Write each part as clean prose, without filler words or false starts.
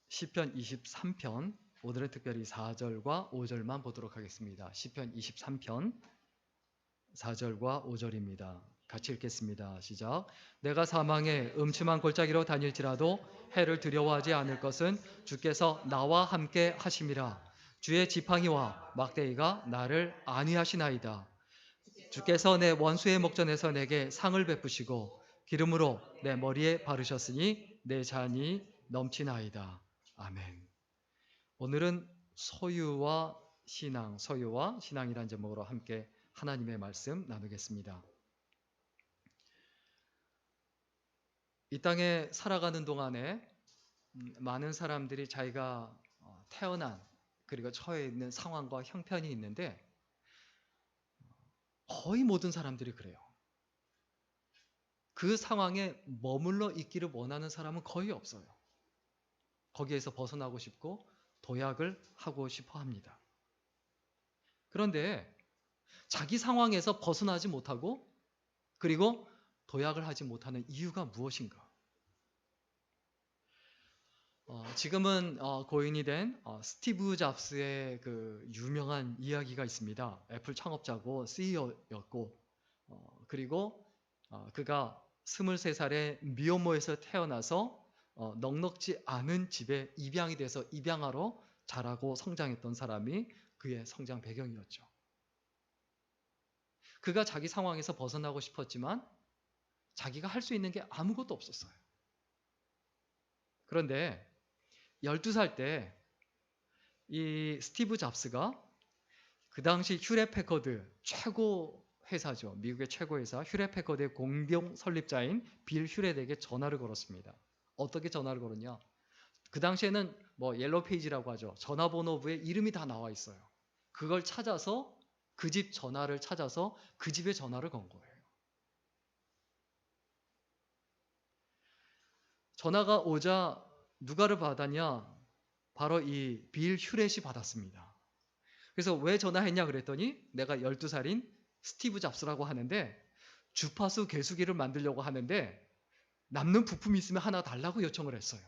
시편 23편, 오늘은 특별히 4절과 5절만 보도록 하겠습니다. 시편 23편 4절과 5절입니다. 같이 읽겠습니다. 시작. 내가 사망의 음침한 골짜기로 다닐지라도 해를 두려워하지 않을 것은 주께서 나와 함께 하심이라. 주의 지팡이와 막대기가 나를 안위하시나이다. 주께서 내 원수의 목전에서 내게 상을 베푸시고 기름으로 내 머리에 바르셨으니 내 잔이 넘치나이다. 아멘. 오늘은 소유와 신앙이란 제목으로 함께 하나님의 말씀 나누겠습니다. 이 땅에 살아가는 동안에 많은 사람들이 자기가 태어난 그리고 처해 있는 상황과 형편이 있는데 거의 모든 사람들이 그래요. 그 상황에 머물러 있기를 원하는 사람은 거의 없어요. 거기에서 벗어나고 싶고 도약을 하고 싶어 합니다. 그런데 자기 상황에서 벗어나지 못하고 그리고 도약을 하지 못하는 이유가 무엇인가? 지금은 고인이 된 스티브 잡스의 그 유명한 이야기가 있습니다. 애플 창업자고 CEO였고 그리고 그가 23살에 미얀마에서 태어나서 넉넉지 않은 집에 입양이 돼서 입양아로 자라고 성장했던 사람이 그의 성장 배경이었죠. 그가 자기 상황에서 벗어나고 싶었지만 자기가 할 수 있는 게 아무것도 없었어요. 그런데 12살 때 이 스티브 잡스가 그 당시 휴렛패커드 최고 회사죠. 미국의 최고 회사 휴렛패커드의 공동 설립자인 빌 휴렛에게 전화를 걸었습니다. 어떻게 전화를 걸었냐? 그 당시에는 옐로우 페이지라고 하죠. 전화번호부에 이름이 다 나와 있어요. 그걸 찾아서 그 집 전화를 찾아서 그 집에 전화를 건 거예요. 전화가 오자 누가를 받았냐? 바로 이 빌 휴렛이 받았습니다. 그래서 왜 전화했냐 그랬더니 내가 12살인 스티브 잡스라고 하는데 주파수 개수기를 만들려고 하는데 남는 부품이 있으면 하나 달라고 요청을 했어요.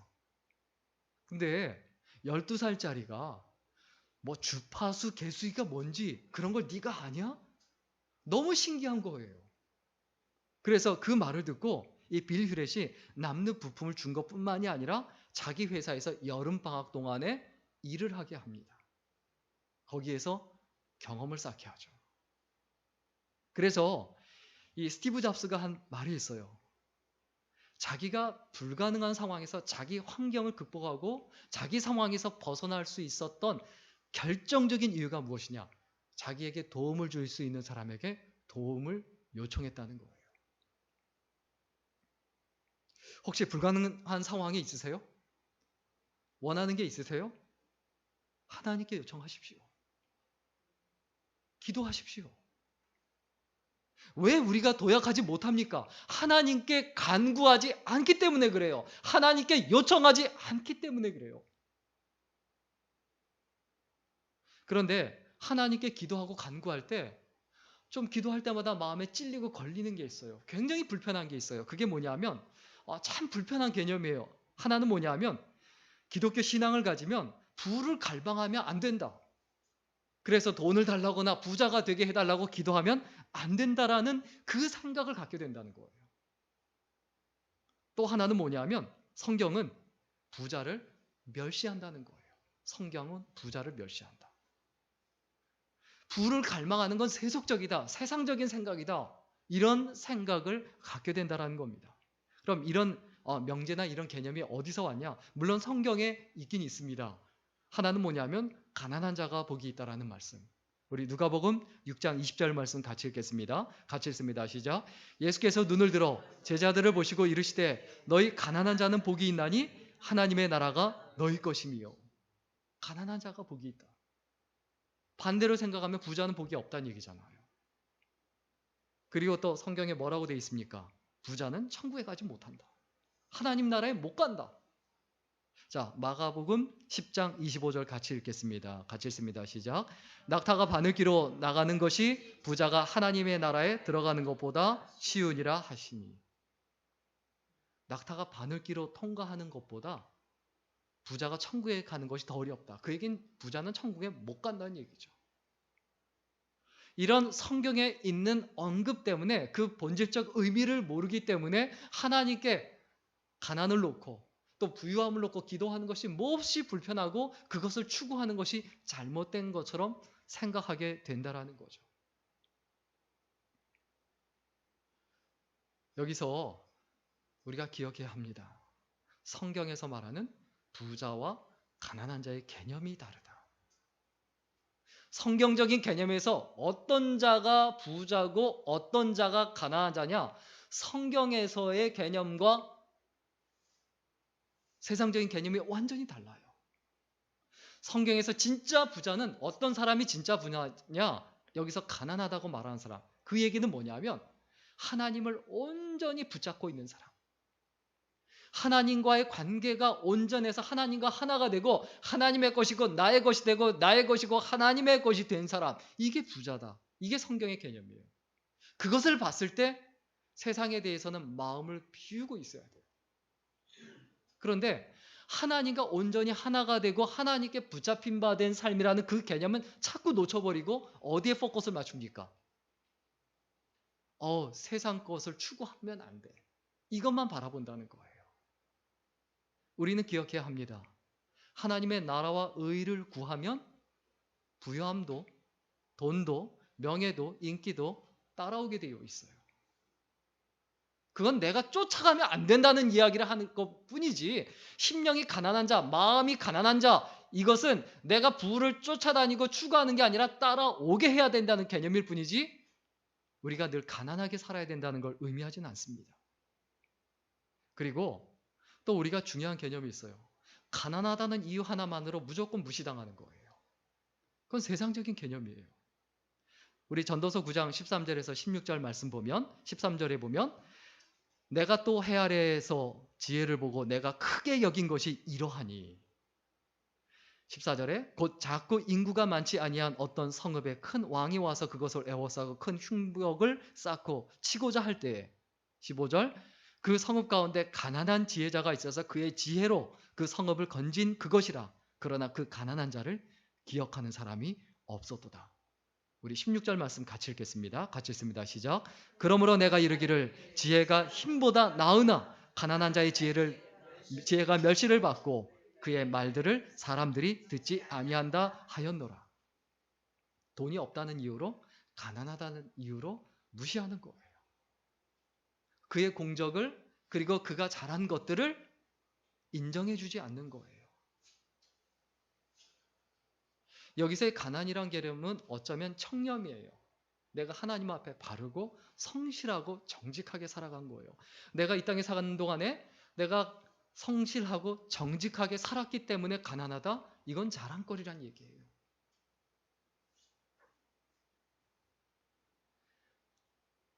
근데 12살짜리가 주파수 개수기가 뭔지 그런 걸 네가 아냐? 너무 신기한 거예요. 그래서 그 말을 듣고 이 빌 휴렛이 남는 부품을 준 것뿐만이 아니라 자기 회사에서 여름방학 동안에 일을 하게 합니다. 거기에서 경험을 쌓게 하죠. 그래서 이 스티브 잡스가 한 말이 있어요. 자기가 불가능한 상황에서 자기 환경을 극복하고 자기 상황에서 벗어날 수 있었던 결정적인 이유가 무엇이냐? 자기에게 도움을 줄 수 있는 사람에게 도움을 요청했다는 거예요. 혹시 불가능한 상황이 있으세요? 원하는 게 있으세요? 하나님께 요청하십시오. 기도하십시오. 왜 우리가 도약하지 못합니까? 하나님께 간구하지 않기 때문에 그래요. 하나님께 요청하지 않기 때문에 그래요. 그런데 하나님께 기도하고 간구할 때 좀 기도할 때마다 마음에 찔리고 걸리는 게 있어요. 굉장히 불편한 게 있어요. 그게 뭐냐면 참 불편한 개념이에요. 하나는 뭐냐면 기독교 신앙을 가지면 부를 갈망하면 안 된다. 그래서 돈을 달라거나 부자가 되게 해달라고 기도하면 안 된다라는 그 생각을 갖게 된다는 거예요. 또 하나는 뭐냐면 성경은 부자를 멸시한다는 거예요. 성경은 부자를 멸시한다. 부를 갈망하는 건 세속적이다. 세상적인 생각이다. 이런 생각을 갖게 된다는 겁니다. 그럼 이런 명제나 이런 개념이 어디서 왔냐? 물론 성경에 있긴 있습니다. 하나는 뭐냐면 가난한 자가 복이 있다라는 말씀. 우리 누가복음 6장 20절 말씀 같이 읽겠습니다. 같이 읽습니다. 시작. 예수께서 눈을 들어 제자들을 보시고 이르시되 너희 가난한 자는 복이 있나니 하나님의 나라가 너희 것임이요. 가난한 자가 복이 있다. 반대로 생각하면 부자는 복이 없다는 얘기잖아요. 그리고 또 성경에 뭐라고 되어 있습니까? 부자는 천국에 가지 못한다. 하나님 나라에 못 간다. 자, 마가복음 10장 25절 같이 읽겠습니다. 같이 읽습니다. 시작. 낙타가 바늘기로 나가는 것이 부자가 하나님의 나라에 들어가는 것보다 쉬우니라 하시니. 낙타가 바늘기로 통과하는 것보다 부자가 천국에 가는 것이 더 어렵다. 그 얘기는 부자는 천국에 못 간다는 얘기죠. 이런 성경에 있는 언급 때문에 그 본질적 의미를 모르기 때문에 하나님께 가난을 놓고 또 부유함을 놓고 기도하는 것이 몹시 불편하고 그것을 추구하는 것이 잘못된 것처럼 생각하게 된다라는 거죠. 여기서 우리가 기억해야 합니다. 성경에서 말하는 부자와 가난한 자의 개념이 다르다. 성경적인 개념에서 어떤 자가 부자고 어떤 자가 가난한 자냐? 성경에서의 개념과 세상적인 개념이 완전히 달라요. 성경에서 진짜 부자는 어떤 사람이 진짜 부자냐? 여기서 가난하다고 말하는 사람. 그 얘기는 뭐냐면 하나님을 온전히 붙잡고 있는 사람. 하나님과의 관계가 온전해서 하나님과 하나가 되고 하나님의 것이고 나의 것이 되고 나의 것이고 하나님의 것이 된 사람. 이게 부자다. 이게 성경의 개념이에요. 그것을 봤을 때 세상에 대해서는 마음을 비우고 있어야 돼요. 그런데 하나님과 온전히 하나가 되고 하나님께 붙잡힌 바 된 삶이라는 그 개념은 자꾸 놓쳐버리고 어디에 포커스를 맞춥니까? 세상 것을 추구하면 안 돼. 이것만 바라본다는 거예요. 우리는 기억해야 합니다. 하나님의 나라와 의를 구하면 부유함도, 돈도, 명예도, 인기도 따라오게 되어 있어요. 그건 내가 쫓아가면 안 된다는 이야기를 하는 것 뿐이지, 심령이 가난한 자, 마음이 가난한 자, 이것은 내가 부를 쫓아다니고 추구하는 게 아니라 따라오게 해야 된다는 개념일 뿐이지, 우리가 늘 가난하게 살아야 된다는 걸 의미하지는 않습니다. 그리고 또 우리가 중요한 개념이 있어요. 가난하다는 이유 하나만으로 무조건 무시당하는 거예요. 그건 세상적인 개념이에요. 우리 전도서 9장 13절에서 16절 말씀 보면 13절에 보면 내가 또 해 아래에서 지혜를 보고 내가 크게 여긴 것이 이러하니 14절에 곧 작고 인구가 많지 아니한 어떤 성읍에 큰 왕이 와서 그것을 에워싸고 큰 흉벽을 쌓고 치고자 할 때에 15절 그 성읍 가운데 가난한 지혜자가 있어서 그의 지혜로 그 성읍을 건진 그것이라. 그러나 그 가난한 자를 기억하는 사람이 없었도다. 우리 16절 말씀 같이 읽겠습니다. 같이 읽습니다. 시작. 그러므로 내가 이르기를 지혜가 힘보다 나으나 가난한 자의 지혜가 멸시를 받고 그의 말들을 사람들이 듣지 아니한다 하였노라. 돈이 없다는 이유로, 가난하다는 이유로 무시하는 거예요. 그의 공적을, 그리고 그가 잘한 것들을 인정해주지 않는 거예요. 여기서의 가난이란 개념은 어쩌면 청렴이에요. 내가 하나님 앞에 바르고 성실하고 정직하게 살아간 거예요. 내가 이 땅에 사는 동안에 내가 성실하고 정직하게 살았기 때문에 가난하다? 이건 자랑거리란 얘기예요.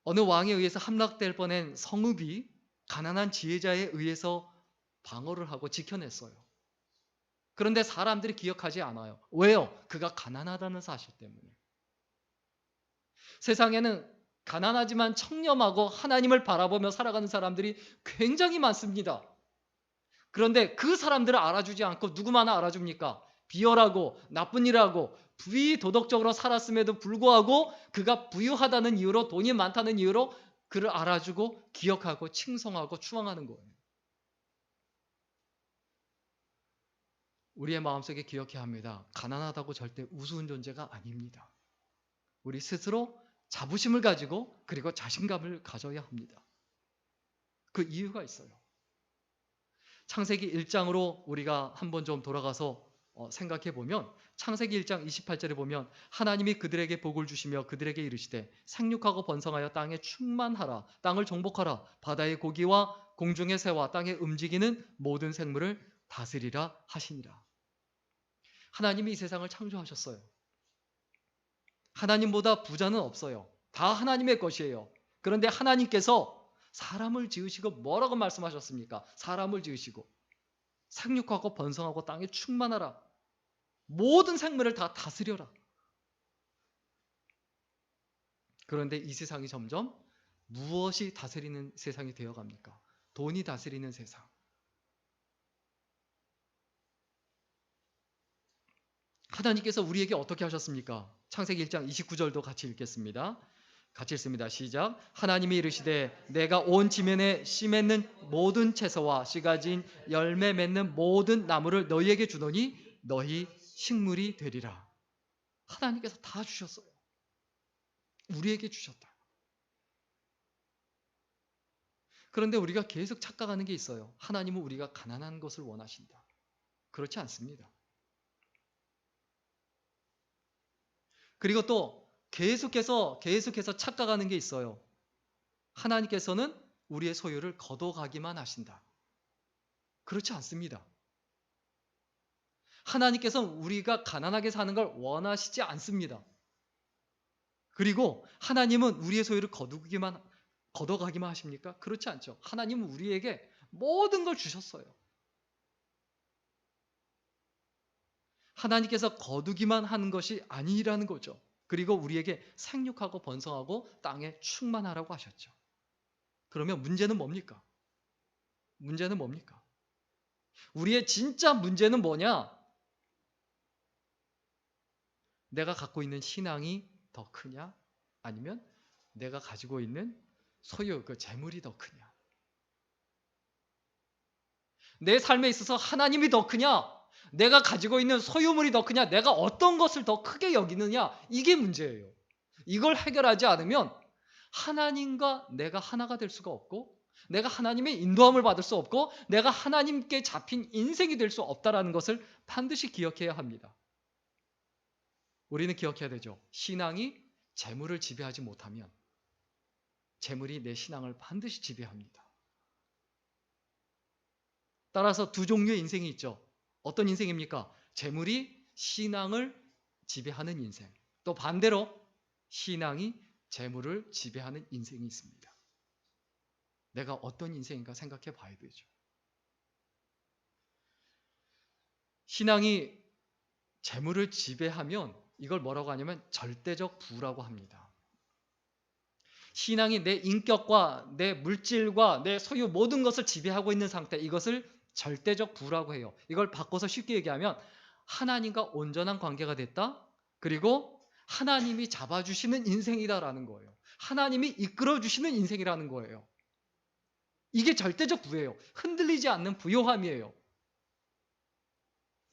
어느 왕에 의해서 함락될 뻔한 성읍이 가난한 지혜자에 의해서 방어를 하고 지켜냈어요. 그런데 사람들이 기억하지 않아요. 왜요? 그가 가난하다는 사실 때문에. 세상에는 가난하지만 청렴하고 하나님을 바라보며 살아가는 사람들이 굉장히 많습니다. 그런데 그 사람들을 알아주지 않고 누구만 알아줍니까? 비열하고 나쁜 일하고 비도덕적으로 살았음에도 불구하고 그가 부유하다는 이유로, 돈이 많다는 이유로 그를 알아주고 기억하고 칭송하고 추앙하는 거예요. 우리의 마음속에 기억해야 합니다. 가난하다고 절대 우스운 존재가 아닙니다. 우리 스스로 자부심을 가지고 그리고 자신감을 가져야 합니다. 그 이유가 있어요. 창세기 1장으로 우리가 한번 좀 돌아가서 생각해 보면 창세기 1장 28절에 보면 하나님이 그들에게 복을 주시며 그들에게 이르시되 생육하고 번성하여 땅에 충만하라. 땅을 정복하라. 바다의 고기와 공중의 새와 땅에 움직이는 모든 생물을 다스리라 하시니라. 하나님이 이 세상을 창조하셨어요. 하나님보다 부자는 없어요. 다 하나님의 것이에요. 그런데 하나님께서 사람을 지으시고 뭐라고 말씀하셨습니까? 사람을 지으시고 생육하고 번성하고 땅에 충만하라. 모든 생물을 다 다스려라. 그런데 이 세상이 점점 무엇이 다스리는 세상이 되어갑니까? 돈이 다스리는 세상. 하나님께서 우리에게 어떻게 하셨습니까? 창세기 1장 29절도 같이 읽겠습니다. 같이 읽습니다. 시작. 하나님이 이르시되 내가 온 지면에 씨 맺는 모든 채소와 씨 가진 열매 맺는 모든 나무를 너희에게 주노니 너희 식물이 되리라. 하나님께서 다 주셨어요. 우리에게 주셨다. 그런데 우리가 계속 착각하는 게 있어요. 하나님은 우리가 가난한 것을 원하신다. 그렇지 않습니다. 그리고 또 계속해서 착각하는 게 있어요. 하나님께서는 우리의 소유를 거둬가기만 하신다. 그렇지 않습니다. 하나님께서는 우리가 가난하게 사는 걸 원하시지 않습니다. 그리고 하나님은 우리의 소유를 거둬가기만 하십니까? 그렇지 않죠. 하나님은 우리에게 모든 걸 주셨어요. 하나님께서 거두기만 하는 것이 아니라는 거죠. 그리고 우리에게 생육하고 번성하고 땅에 충만하라고 하셨죠. 그러면 문제는 뭡니까? 문제는 뭡니까? 우리의 진짜 문제는 뭐냐? 내가 갖고 있는 신앙이 더 크냐? 아니면 내가 가지고 있는 소유, 그 재물이 더 크냐? 내 삶에 있어서 하나님이 더 크냐? 내가 가지고 있는 소유물이 더 크냐? 내가 어떤 것을 더 크게 여기느냐? 이게 문제예요. 이걸 해결하지 않으면 하나님과 내가 하나가 될 수가 없고, 내가 하나님의 인도함을 받을 수 없고, 내가 하나님께 잡힌 인생이 될 수 없다는 것을 반드시 기억해야 합니다. 우리는 기억해야 되죠. 신앙이 재물을 지배하지 못하면 재물이 내 신앙을 반드시 지배합니다. 따라서 두 종류의 인생이 있죠. 어떤 인생입니까? 재물이 신앙을 지배하는 인생. 또 반대로 신앙이 재물을 지배하는 인생이 있습니다. 내가 어떤 인생인가 생각해 봐야 되죠. 신앙이 재물을 지배하면 이걸 뭐라고 하냐면 절대적 부라고 합니다. 신앙이 내 인격과 내 물질과 내 소유 모든 것을 지배하고 있는 상태, 이것을 절대적 부라고 해요. 이걸 바꿔서 쉽게 얘기하면 하나님과 온전한 관계가 됐다. 그리고 하나님이 잡아주시는 인생이다라는 거예요. 하나님이 이끌어주시는 인생이라는 거예요. 이게 절대적 부예요. 흔들리지 않는 부요함이에요.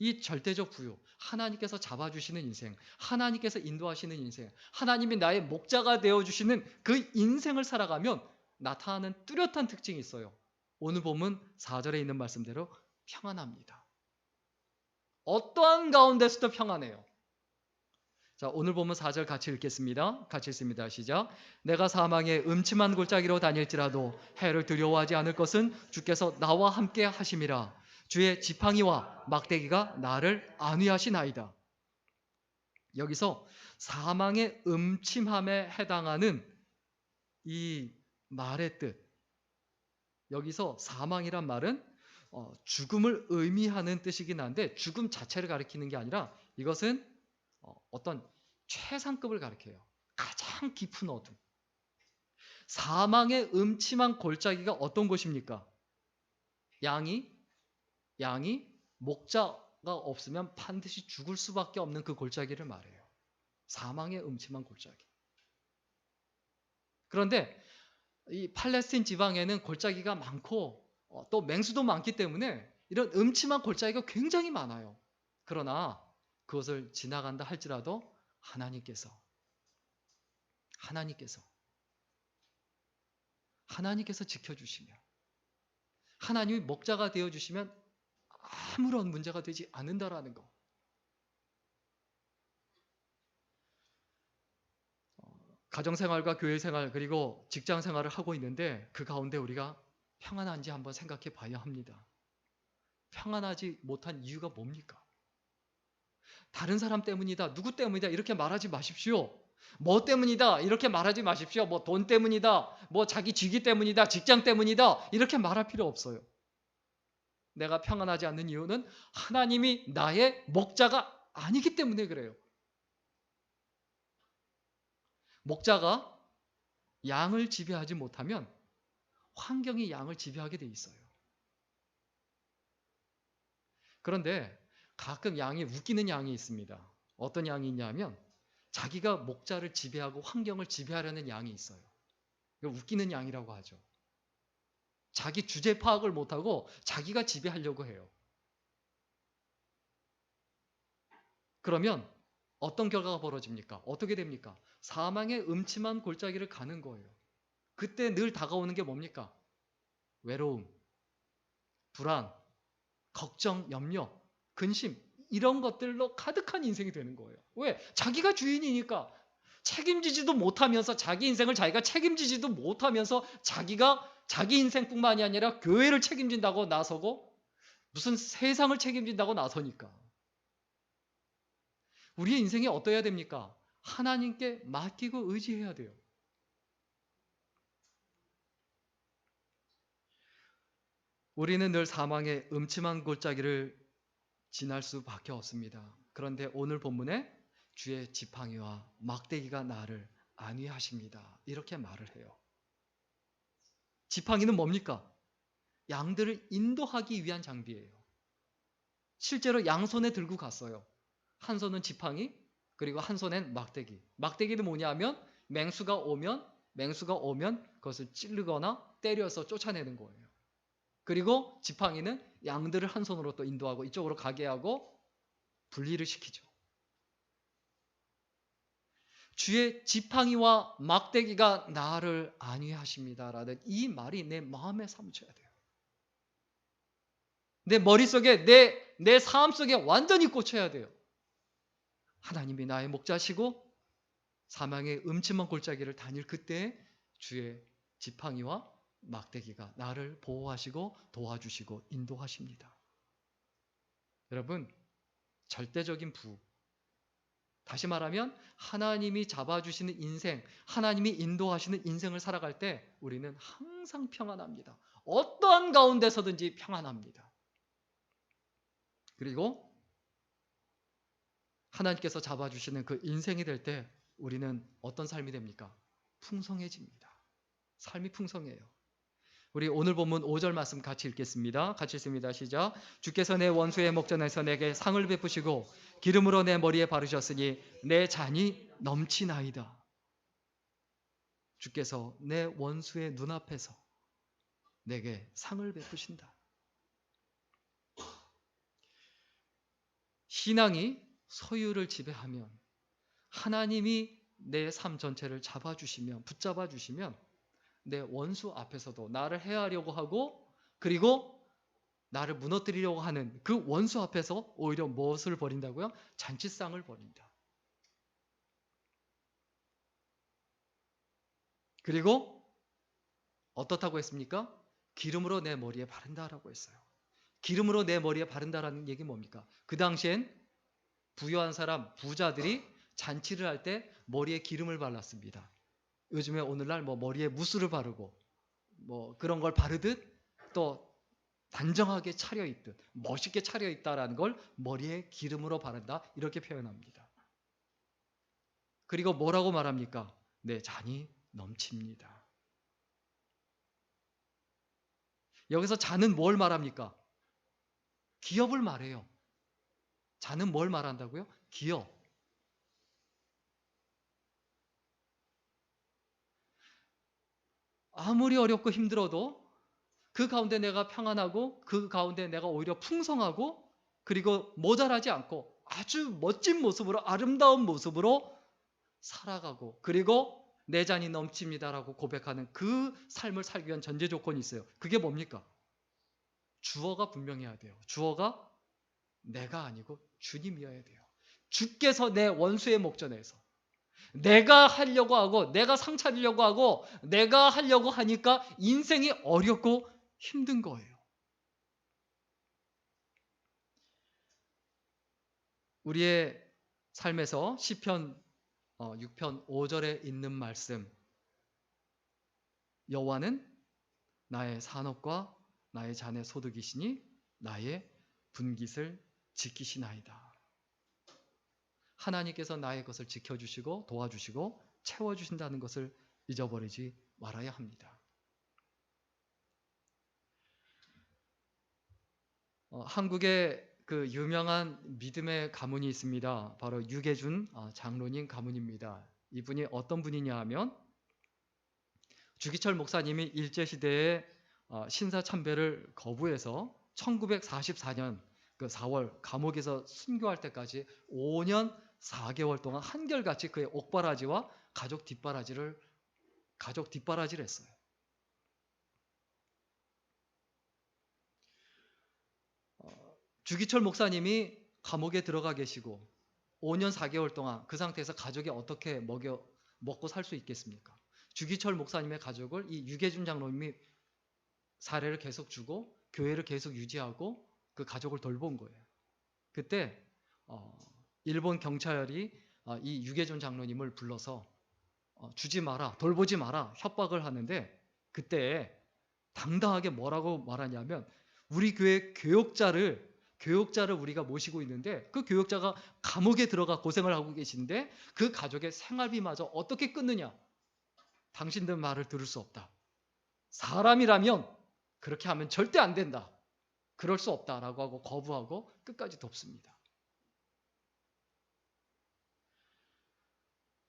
이 절대적 부요, 하나님께서 잡아주시는 인생, 하나님께서 인도하시는 인생, 하나님이 나의 목자가 되어주시는 그 인생을 살아가면 나타나는 뚜렷한 특징이 있어요. 오늘 보면 4절에 있는 말씀대로 평안합니다. 어떠한 가운데서도 평안해요. 자, 오늘 보면 4절 같이 읽겠습니다. 같이 읽습니다. 시작. 내가 사망의 음침한 골짜기로 다닐지라도 해를 두려워하지 않을 것은 주께서 나와 함께 하심이라. 주의 지팡이와 막대기가 나를 안위하시나이다. 여기서 사망의 음침함에 해당하는 이 말의 뜻, 여기서 사망이란 말은 죽음을 의미하는 뜻이긴 한데 죽음 자체를 가리키는 게 아니라 이것은 어떤 최상급을 가리켜요. 가장 깊은 어둠. 사망의 음침한 골짜기가 어떤 곳입니까? 양이 목자가 없으면 반드시 죽을 수밖에 없는 그 골짜기를 말해요. 사망의 음침한 골짜기. 그런데 이 팔레스틴 지방에는 골짜기가 많고 또 맹수도 많기 때문에 이런 음침한 골짜기가 굉장히 많아요. 그러나 그것을 지나간다 할지라도 하나님께서 지켜주시면, 하나님이 목자가 되어주시면 아무런 문제가 되지 않는다라는 거. 가정생활과 교회생활 그리고 직장생활을 하고 있는데 그 가운데 우리가 평안한지 한번 생각해 봐야 합니다. 평안하지 못한 이유가 뭡니까? 다른 사람 때문이다, 누구 때문이다 이렇게 말하지 마십시오. 뭐 때문이다 이렇게 말하지 마십시오. 뭐 돈 때문이다, 뭐 자기 직위 때문이다, 직장 때문이다 이렇게 말할 필요 없어요. 내가 평안하지 않는 이유는 하나님이 나의 목자가 아니기 때문에 그래요. 목자가 양을 지배하지 못하면 환경이 양을 지배하게 돼 있어요. 그런데 가끔 양이 웃기는 양이 있습니다. 어떤 양이 있냐면 자기가 목자를 지배하고 환경을 지배하려는 양이 있어요. 이거 웃기는 양이라고 하죠. 자기 주제 파악을 못하고 자기가 지배하려고 해요. 그러면 어떤 결과가 벌어집니까? 어떻게 됩니까? 사망의 음침한 골짜기를 가는 거예요. 그때 늘 다가오는 게 뭡니까? 외로움, 불안, 걱정, 염려, 근심 이런 것들로 가득한 인생이 되는 거예요. 왜? 자기가 주인이니까 책임지지도 못하면서 자기 인생을 자기가 책임지지도 못하면서 자기가 자기 인생뿐만이 아니라 교회를 책임진다고 나서고 무슨 세상을 책임진다고 나서니까 우리의 인생이 어떠해야 됩니까? 하나님께 맡기고 의지해야 돼요. 우리는 늘 사망의 음침한 골짜기를 지날 수밖에 없습니다. 그런데 오늘 본문에 주의 지팡이와 막대기가 나를 안위하십니다. 이렇게 말을 해요. 지팡이는 뭡니까? 양들을 인도하기 위한 장비예요. 실제로 양손에 들고 갔어요. 한 손은 지팡이, 그리고 한 손엔 막대기. 막대기는 뭐냐면 맹수가 오면 그것을 찌르거나 때려서 쫓아내는 거예요. 그리고 지팡이는 양들을 한 손으로 또 인도하고 이쪽으로 가게 하고 분리를 시키죠. 주의 지팡이와 막대기가 나를 안위하십니다라는 이 말이 내 마음에 사무쳐야 돼요. 내 머릿속에 내 삶 속에 완전히 꽂혀야 돼요. 하나님이 나의 목자시고 사망의 음침한 골짜기를 다닐 그때 주의 지팡이와 막대기가 나를 보호하시고 도와주시고 인도하십니다. 여러분, 절대적인 부, 다시 말하면 하나님이 잡아주시는 인생, 하나님이 인도하시는 인생을 살아갈 때 우리는 항상 평안합니다. 어떠한 가운데서든지 평안합니다. 그리고 하나님께서 잡아주시는 그 인생이 될 때 우리는 어떤 삶이 됩니까? 풍성해집니다. 삶이 풍성해요. 우리 오늘 본문 5절 말씀 같이 읽겠습니다. 같이 읽습니다. 시작. 주께서 내 원수의 목전에서 내게 상을 베푸시고 기름으로 내 머리에 바르셨으니 내 잔이 넘치나이다. 주께서 내 원수의 눈앞에서 내게 상을 베푸신다. 신앙이 소유를 지배하면 하나님이 내 삶 전체를 잡아주시면 붙잡아 주시면 내 원수 앞에서도 나를 해하려고 하고 그리고 나를 무너뜨리려고 하는 그 원수 앞에서 오히려 무엇을 벌인다고요? 잔치상을 벌입니다. 그리고 어떻다고 했습니까? 기름으로 내 머리에 바른다라고 했어요. 기름으로 내 머리에 바른다라는 얘기 뭡니까? 그 당시엔 부유한 사람, 부자들이 잔치를 할 때 머리에 기름을 발랐습니다. 요즘에 오늘날 뭐 머리에 무스를 바르고 뭐 그런 걸 바르듯 또 단정하게 차려입듯 멋있게 차려입다라는 걸 머리에 기름으로 바른다 이렇게 표현합니다. 그리고 뭐라고 말합니까? 내 잔이 넘칩니다. 여기서 잔은 뭘 말합니까? 기업을 말해요. 잔은 뭘 말한다고요? 기업. 아무리 어렵고 힘들어도 그 가운데 내가 평안하고 그 가운데 내가 오히려 풍성하고 그리고 모자라지 않고 아주 멋진 모습으로 아름다운 모습으로 살아가고 그리고 내 잔이 넘칩니다라고 고백하는 그 삶을 살기 위한 전제 조건이 있어요. 그게 뭡니까? 주어가 분명해야 돼요. 주어가 내가 아니고 주님이어야 돼요. 주께서 내 원수의 목전에서 내가 하려고 하고 내가 상 차리려고 하고 내가 하려고 하니까 인생이 어렵고 힘든 거예요. 우리의 삶에서 시편 6편 5절에 있는 말씀 여호와는 나의 산업과 나의 잔의 소득이시니 나의 분깃을 지키시나이다. 하나님께서 나의 것을 지켜주시고 도와주시고 채워주신다는 것을 잊어버리지 말아야 합니다. 한국의 그 유명한 믿음의 가문이 있습니다. 바로 유계준 장로님 가문입니다. 이분이 어떤 분이냐 하면 주기철 목사님이 일제시대에 신사참배를 거부해서 1944년 그 4월 감옥에서 순교할 때까지 5년 4개월 동안 한결같이 그의 옥바라지와 가족 뒷바라지를 했어요. 주기철 목사님이 감옥에 들어가 계시고 5년 4개월 동안 그 상태에서 가족이 어떻게 먹고 살 수 있겠습니까? 주기철 목사님의 가족을 이 유계준 장로님이 사례를 계속 주고 교회를 계속 유지하고 그 가족을 돌본 거예요. 그때 일본 경찰이 이 유계준 장로님을 불러서 주지 마라, 돌보지 마라 협박을 하는데 그때 당당하게 뭐라고 말하냐면 우리 교회 교역자를 우리가 모시고 있는데 그 교역자가 감옥에 들어가 고생을 하고 계신데 그 가족의 생활비마저 어떻게 끊느냐? 당신들 말을 들을 수 없다. 사람이라면 그렇게 하면 절대 안 된다. 그럴 수 없다라고 하고 거부하고 끝까지 돕습니다.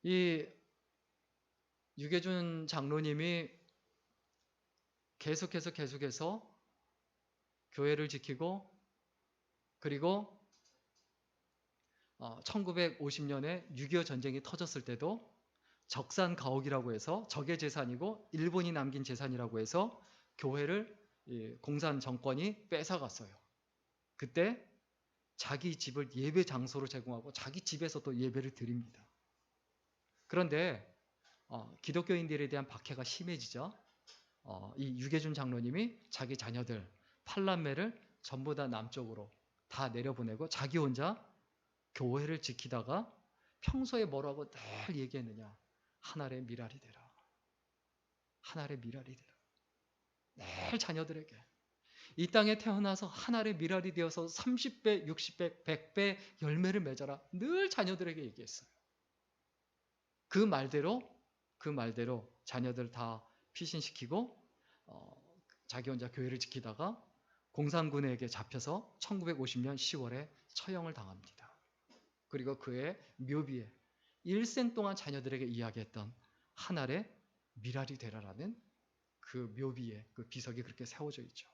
이 유계준 장로님이 계속해서 교회를 지키고 그리고 1950년에 6.25 전쟁이 터졌을 때도 적산 가옥이라고 해서 적의 재산이고 일본이 남긴 재산이라고 해서 교회를 공산 정권이 뺏어갔어요. 그때 자기 집을 예배 장소로 제공하고 자기 집에서 또 예배를 드립니다. 그런데 기독교인들에 대한 박해가 심해지죠. 이 유계준 장로님이 자기 자녀들 팔남매를 전부 다 남쪽으로 다 내려보내고 자기 혼자 교회를 지키다가 평소에 뭐라고 늘 얘기했느냐? 하늘의 미랄이 되라. 하늘의 미랄이 되라. 늘 자녀들에게 이 땅에 태어나서 하늘의 미랄이 되어서 30배, 60배, 100배 열매를 맺어라. 늘 자녀들에게 얘기했어요. 그 말대로 자녀들 다 피신시키고 자기 혼자 교회를 지키다가 공산군에게 잡혀서 1950년 10월에 처형을 당합니다. 그리고 그의 묘비에 일생 동안 자녀들에게 이야기했던 하늘의 미랄이 되라라는 그 묘비에 그 비석이 그렇게 세워져 있죠.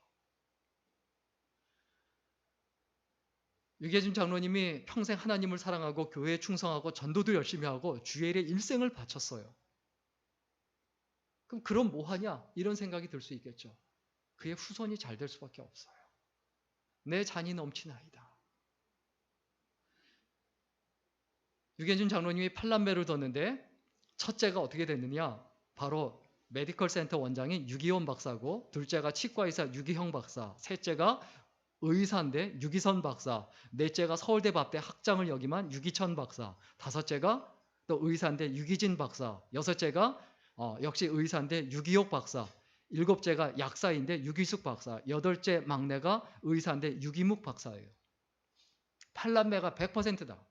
유계준 장로님이 평생 하나님을 사랑하고 교회에 충성하고 전도도 열심히 하고 주의 일에 일생을 바쳤어요. 그럼 뭐하냐? 이런 생각이 들 수 있겠죠. 그의 후손이 잘 될 수밖에 없어요. 내 잔이 넘치나이다. 유계준 장로님이 팔남매를 뒀는데 첫째가 어떻게 됐느냐? 바로 메디컬 센터 원장인 유기원 박사고, 둘째가 치과의사 유기형 박사, 셋째가 의사인데 유기선 박사, 넷째가 서울대 밥대 학장을 역임한 유기천 박사, 다섯째가 또 의사인데 유기진 박사, 여섯째가 역시 의사인데 유기옥 박사, 일곱째가 약사인데 유기숙 박사, 여덟째 막내가 의사인데 유기묵 박사예요. 팔남매가 100%다.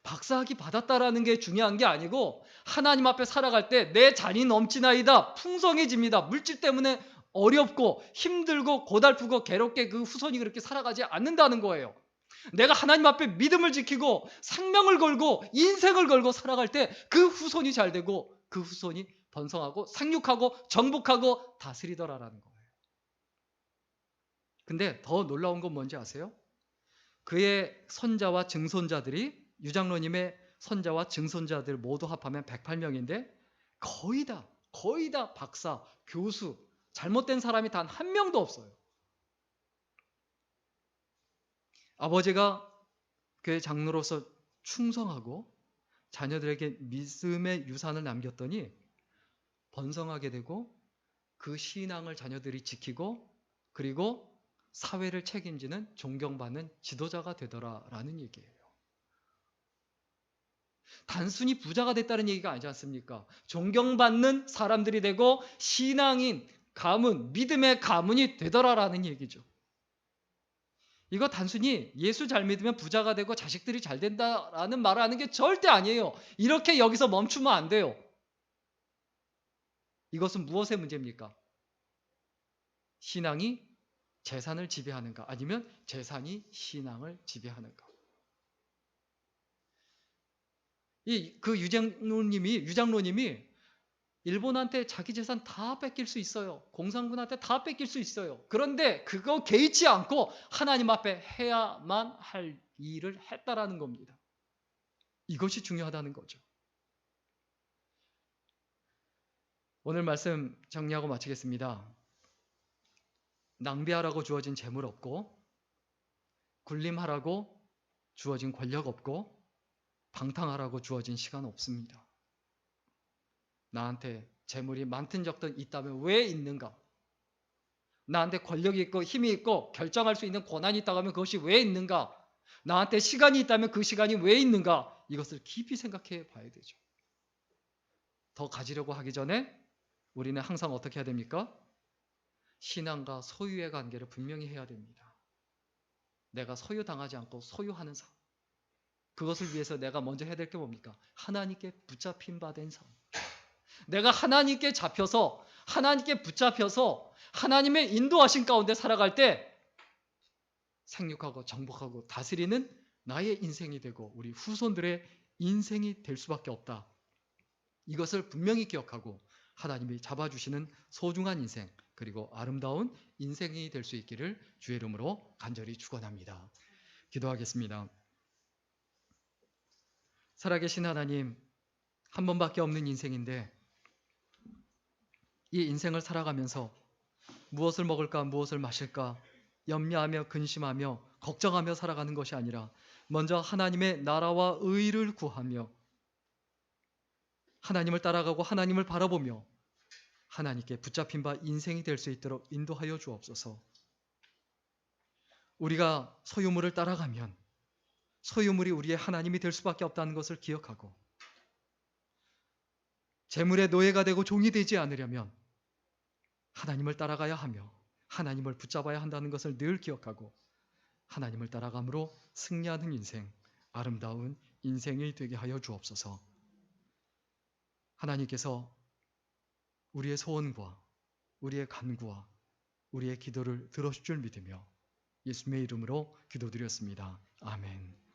박사학위 받았다라는 게 중요한 게 아니고 하나님 앞에 살아갈 때 내 잔이 넘치나이다. 풍성해집니다. 물질 때문에 어렵고 힘들고 고달프고 괴롭게 그 후손이 그렇게 살아가지 않는다는 거예요. 내가 하나님 앞에 믿음을 지키고 생명을 걸고 인생을 걸고 살아갈 때 그 후손이 잘 되고 그 후손이 번성하고 생육하고 정복하고 다스리더라라는 거예요. 근데 더 놀라운 건 뭔지 아세요? 그의 선자와 증손자들이 유장로님의 선자와 증손자들 모두 합하면 108명인데 거의 다 박사, 교수, 잘못된 사람이 단 한 명도 없어요. 아버지가 교회 장로로서 충성하고 자녀들에게 믿음의 유산을 남겼더니 번성하게 되고 그 신앙을 자녀들이 지키고 그리고 사회를 책임지는 존경받는 지도자가 되더라라는 얘기예요. 단순히 부자가 됐다는 얘기가 아니지 않습니까? 존경받는 사람들이 되고 신앙인, 가문, 믿음의 가문이 되더라라는 얘기죠. 이거 단순히 예수 잘 믿으면 부자가 되고 자식들이 잘 된다라는 말을 하는 게 절대 아니에요. 이렇게 여기서 멈추면 안 돼요. 이것은 무엇의 문제입니까? 신앙이 재산을 지배하는가? 아니면 재산이 신앙을 지배하는가? 그 유장로님이 일본한테 자기 재산 다 뺏길 수 있어요. 공산군한테 다 뺏길 수 있어요. 그런데 그거 개의치 않고 하나님 앞에 해야만 할 일을 했다라는 겁니다. 이것이 중요하다는 거죠. 오늘 말씀 정리하고 마치겠습니다. 낭비하라고 주어진 재물 없고, 군림하라고 주어진 권력 없고, 방탕하라고 주어진 시간 없습니다. 나한테 재물이 많든 적든 있다면 왜 있는가? 나한테 권력이 있고 힘이 있고 결정할 수 있는 권한이 있다고 하면 그것이 왜 있는가? 나한테 시간이 있다면 그 시간이 왜 있는가? 이것을 깊이 생각해 봐야 되죠. 더 가지려고 하기 전에 우리는 항상 어떻게 해야 됩니까? 신앙과 소유의 관계를 분명히 해야 됩니다. 내가 소유당하지 않고 소유하는 삶. 그것을 위해서 내가 먼저 해야 될 게 뭡니까? 하나님께 붙잡힌 바 된 삶. 내가 하나님께 잡혀서 하나님께 붙잡혀서 하나님의 인도하신 가운데 살아갈 때 생육하고 정복하고 다스리는 나의 인생이 되고 우리 후손들의 인생이 될 수밖에 없다. 이것을 분명히 기억하고 하나님이 잡아주시는 소중한 인생 그리고 아름다운 인생이 될 수 있기를 주의 이름으로 간절히 축원합니다. 기도하겠습니다. 살아계신 하나님, 한 번밖에 없는 인생인데 이 인생을 살아가면서 무엇을 먹을까 무엇을 마실까 염려하며 근심하며 걱정하며 살아가는 것이 아니라 먼저 하나님의 나라와 의를 구하며 하나님을 따라가고 하나님을 바라보며 하나님께 붙잡힌 바 인생이 될 수 있도록 인도하여 주옵소서. 우리가 소유물을 따라가면 소유물이 우리의 하나님이 될 수밖에 없다는 것을 기억하고 재물의 노예가 되고 종이 되지 않으려면 하나님을 따라가야 하며 하나님을 붙잡아야 한다는 것을 늘 기억하고 하나님을 따라감으로 승리하는 인생, 아름다운 인생이 되게 하여 주옵소서. 하나님께서 우리의 소원과 우리의 간구와 우리의 기도를 들어줄 줄 믿으며 예수님의 이름으로 기도드렸습니다. 아멘.